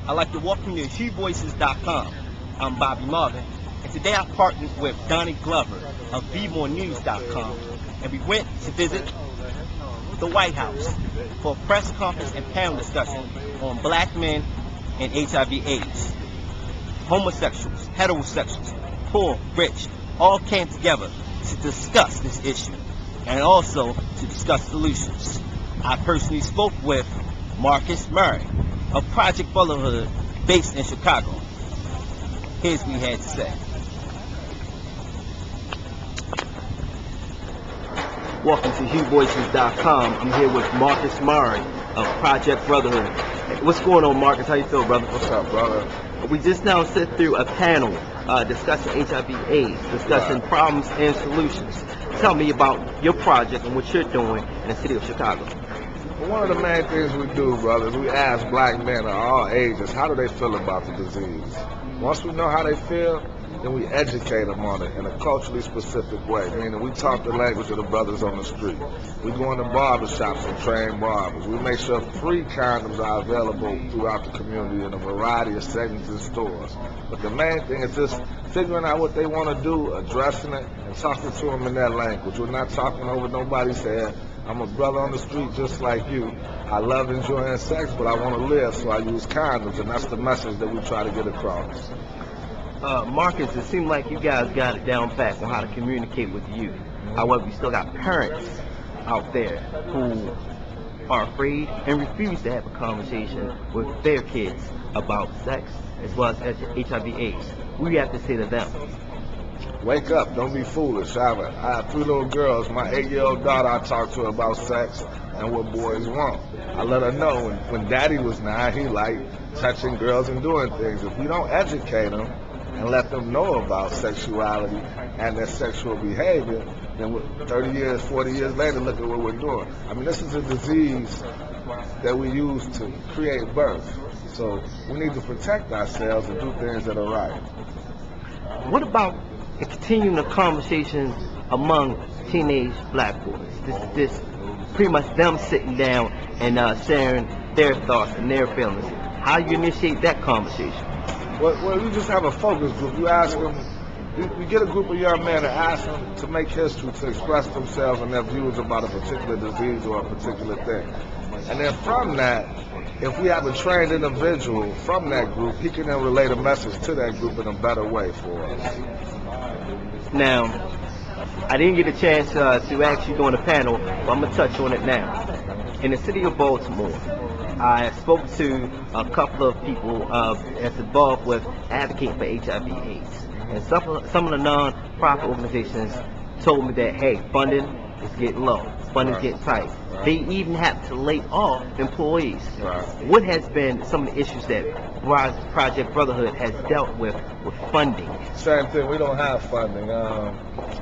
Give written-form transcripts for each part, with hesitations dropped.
I'd like to welcome you to HughVoices.com. I'm Bobby Marvin, and today I partnered with Donnie Glover of VMoreNews.com, and we went to visit the White House for a press conference and panel discussion on black men and HIV/AIDS. Homosexuals, heterosexuals, poor, rich, all came together to discuss this issue and also to discuss solutions. I personally spoke with Marcus Murray of Project Brotherhood based in Chicago. Here's what he had to say. Welcome to HughVoices.com. I'm here with Marcus Murray of Project Brotherhood. Hey, what's going on, Marcus? How you feel, brother? What's up, brother? We just now sit through a panel discussing HIV/AIDS, discussing problems and solutions. Tell me about your project and what you're doing in the city of Chicago. Well, one of the main things we do, brother, is we ask black men of all ages, how do they feel about the disease? Once we know how they feel, then we educate them on it in a culturally specific way, meaning we talk the language of the brothers on the street. We go into barbershops and train barbers. We make sure free condoms are available throughout the community in a variety of segments and stores. But the main thing is just figuring out what they want to do, addressing it, and talking to them in that language. We're not talking over nobody's head. I'm a brother on the street just like you. I love enjoying sex, but I want to live, so I use condoms, and that's the message that we try to get across. Marcus, it seemed like you guys got it down pat on how to communicate with youth. However, we still got parents out there who are afraid and refuse to have a conversation with their kids about sex as well as HIV/AIDS. What do you have to say to them? Wake up, don't be foolish. I have 3 little girls. My 8-year-old daughter, I talk to her about sex and what boys want. I let her know when daddy was 9, he liked touching girls and doing things. If we don't educate them and let them know about sexuality and their sexual behavior, then 30 years, 40 years later, look at what we're doing. I mean, this is a disease that we use to create birth. So we need to protect ourselves and do things that are right. What about continuing the conversation among teenage black boys? This pretty much them sitting down and sharing their thoughts and their feelings. How you initiate that conversation? Well, you just have a focus group. You ask them, you get a group of young men and ask them to make history, to express themselves and their views about a particular disease or a particular thing. And then from that, if we have a trained individual from that group, he can then relay a message to that group in a better way for us. Now, I didn't get a chance to actually go on the panel, but I'm going to touch on it now. In the city of Baltimore, I spoke to a couple of people that's involved with advocating for HIV/AIDS. And some of the non-profit organizations told me that, hey, funding is getting low, funding's getting tight. They even have to lay off employees. What has been some of the issues that Project Brotherhood has dealt with funding? Same thing, we don't have funding.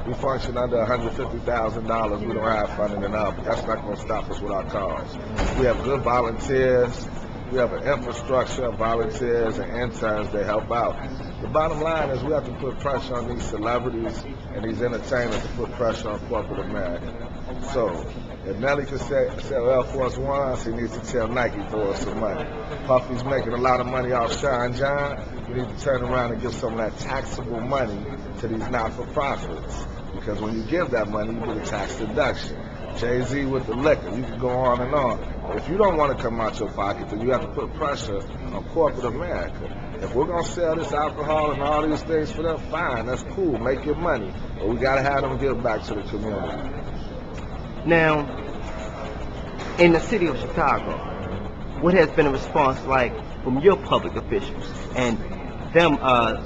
We function under $150,000. We don't have funding enough. That's not going to stop us with our cause. We have good volunteers. We have an infrastructure of volunteers and interns that help out. The bottom line is we have to put pressure on these celebrities and these entertainers to put pressure on corporate America. So if Nelly can sell Air Force Ones, he needs to tell Nike for us some money. Puffy's making a lot of money off Shine John. We need to turn around and give some of that taxable money to these not-for-profits. Because when you give that money, you get a tax deduction. Jay-Z with the liquor, you can go on and on. If you don't want to come out your pocket, then you have to put pressure on corporate America. If we're going to sell this alcohol and all these things for them, fine, that's cool, make your money. But we got to have them give back to the community. Now, in the city of Chicago, what has been a response like from your public officials and them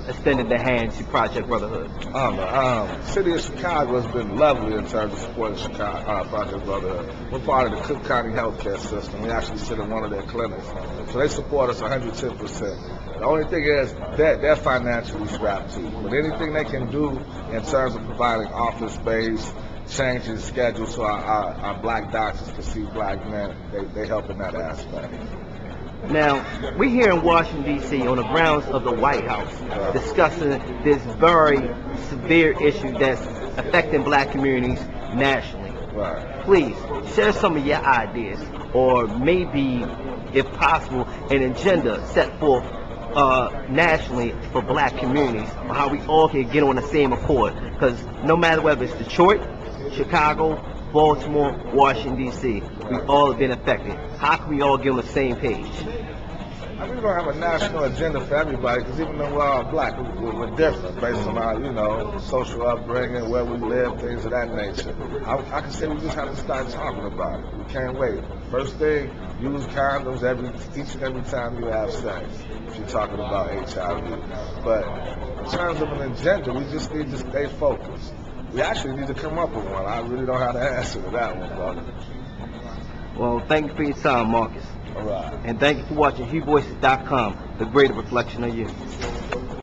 extending their hand to Project Brotherhood? City of Chicago has been lovely in terms of supporting Project Brotherhood. We're part of the Cook County healthcare system. We actually sit in one of their clinics. So they support us 110%. The only thing is that they're financially strapped too. But anything they can do in terms of providing office space, changing the schedule so our black doctors can see black men, they help in that aspect. Now, we're here in Washington, D.C. on the grounds of the White House discussing this very severe issue that's affecting black communities nationally. Please, share some of your ideas or maybe, if possible, an agenda set forth nationally for black communities, how we all can get on the same accord. Because no matter whether it's Detroit, Chicago, Baltimore, Washington, D.C., we all have been affected. How can we all get on the same page? I really don't have a national agenda for everybody, because even though we're all black, we're different based on our, social upbringing, where we live, things of that nature. I can say we just have to start talking about it. We can't wait. First thing, use condoms each and every time you have sex, if you're talking about HIV. But in terms of an agenda, we just need to stay focused. We actually need to come up with one. I really don't have the answer to that one, brother. Well, thank you for your time, Marcus. All right. And thank you for watching HeVoices.com, the greater reflection of you.